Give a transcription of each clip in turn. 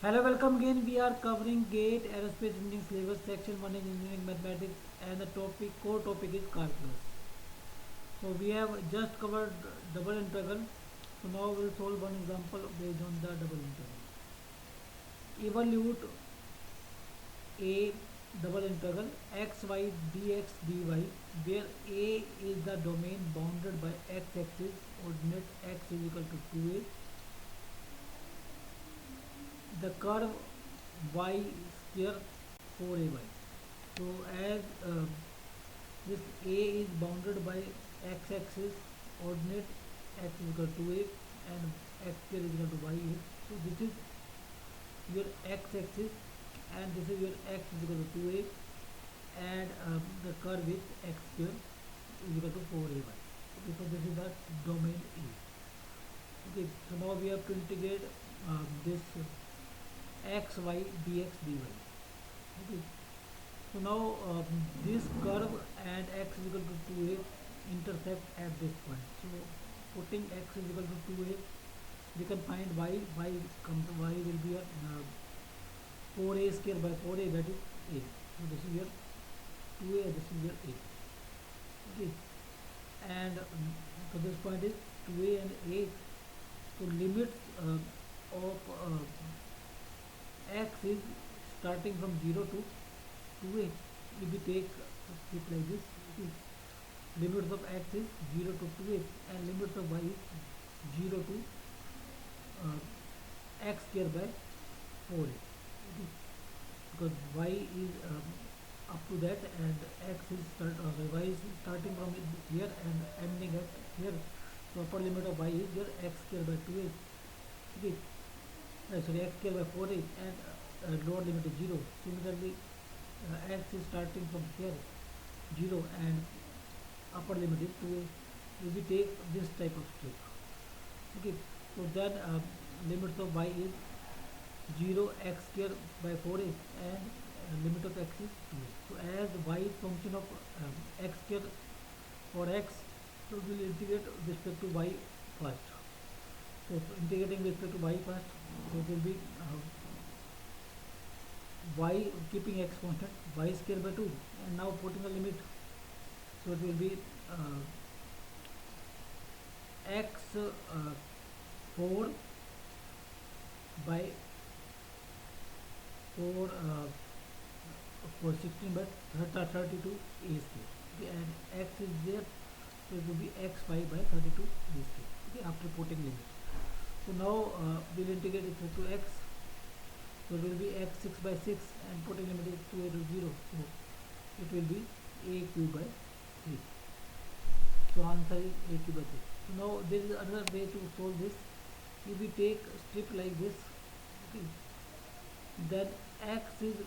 Hello, welcome again. We are covering GATE Aerospace Engineering Syllabus Section 1 Engineering Mathematics, and the core topic is calculus. So we have just covered double integral. So now we'll solve one example based on the double integral. Evaluate a double integral x y dx dy, where a is the domain bounded by x-axis, ordinate x is equal to 2a, the curve y square 4ay. So as this a is bounded by x-axis, ordinate x is equal to a and x square is equal to y. So this is your x-axis and this is your x is equal to 2a, and the curve is x square is equal to 4ay. Okay, so this is the domain A. Okay, so now we have to integrate this x y dx dy. Okay, so now this curve and x is equal to 2a intersect at this point. So putting x is equal to 2a, we can find y will be a 4a square by 4a, that is a. So this is your 2a, this is your a. Okay, and so this point is 2a and a. So limits of x is starting from 0 to 2a. If we take it like this, okay, limits of x is 0 to 2a and limits of y is 0 to uh, x square by 4a. Okay, because y is up to that and y is starting from here and ending at here. So upper limit of y is your x square by 2a. Okay, sorry, x square by 4a, and lower limit is 0. Similarly, x is starting from here 0 and upper limit is 2a. If we take this type of strip, okay, so then limits of y is 0 x square by 4a and limit of x is 2a. So as y is function of x square for x, so we will integrate with respect to y first. So integrating with respect to y first, so it will be y, keeping x constant, y square by 2, and now putting a limit, so it will be x 4 by 4 for 16 by 32 a square. Okay, and x is there, so it will be x 5 by 32 a square. Okay, after putting limit. So now we'll integrate it to x. So it will be x 6 by 6 and putting limit is 2a to 0. So it will be a cube by 3. So answer is a cube by 3. So now there is another way to solve this. If we take strip like this, okay, then x is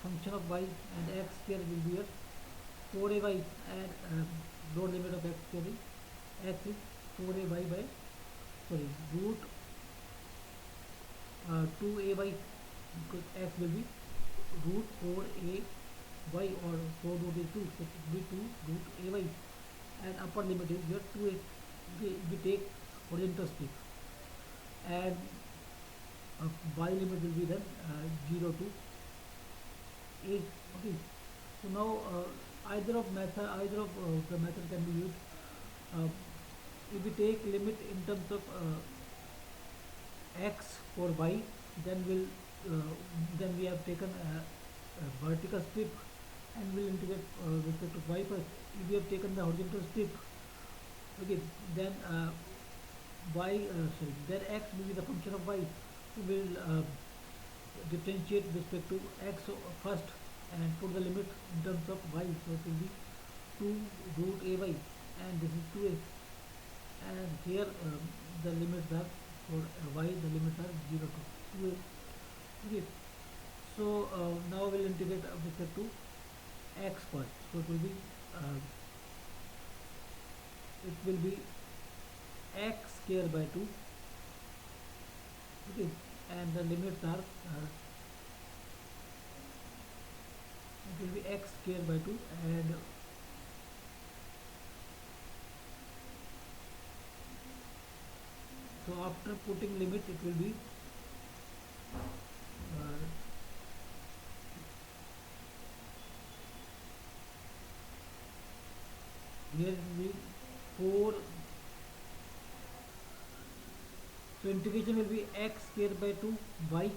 function of y and x square will be a 4ay, and lower limit of x square is x is 4ay by, sorry, root 2ay, because x will be root 4ay, or 4 root is 2, so it will be 2 root ay, and upper limit is your 2a. We take horizontal strip, and y limit will be then 0 to a. Okay, so now either of the method can be used. uh, if we take limit in terms of x for y, then then we have taken a vertical strip and will integrate with respect to y first. If we have taken the horizontal strip, okay, then then x will be the function of y. We will differentiate with respect to x first and put the limit in terms of y. So it will be 2 root ay, and this is 2a, and here the limits are for y, the limits are 0 to 2a. Okay, so now we'll integrate with respect to x first. So uh, it will be x square by 2. Okay, and the limits are it will be x square by 2, and so after putting limit it will be uh, here it will be 4. So integration will be x square by 2 y,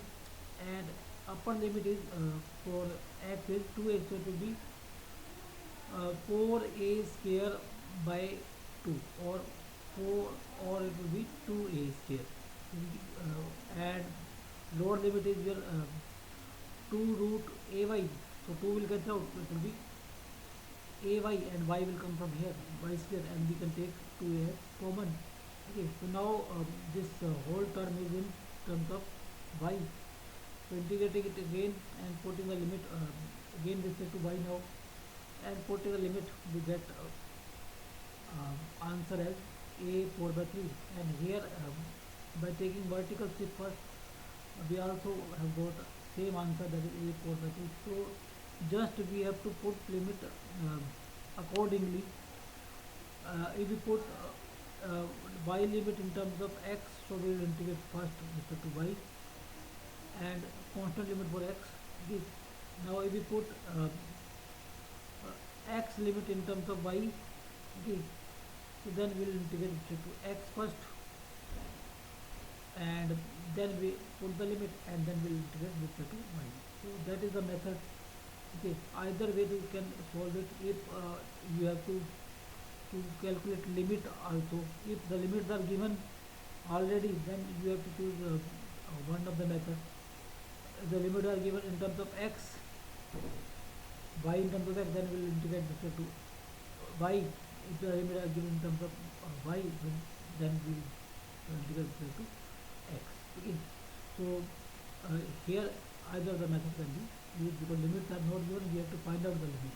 and upper limit is for x is 2a, so it will be 4a square by 2, or 4, or it will be 2a square. And lower limit is your 2 root ay, so 2 will get out, so it will be ay, and y will come from here, y square, and we can take 2a as common. Okay, so now this whole term is in terms of y. So integrating it again and putting the limit again with respect to y now, and putting the limit, we get answer as a 4 by 3. And here by taking vertical shift first, we also have got same answer, that is a 4 by 3. So just we have to put limit accordingly. If we put y limit in terms of x, so we will integrate first with respect to y, and constant limit for x. Okay. Now if we put x limit in terms of y, okay, so then we will integrate with respect to x first, and then we put the limit, and then we will integrate with respect to y. So that is the method. Okay, either way you can solve it. If you have to calculate limit also, if the limits are given already, then you have to choose one of the method. If the limits are given in terms of x, y in terms of x, then we will integrate with respect to y. If the limits are given in terms of y, then we will integrate with respect to x. Okay, so here either the method can be used, because limits are not given, we have to find out the limit.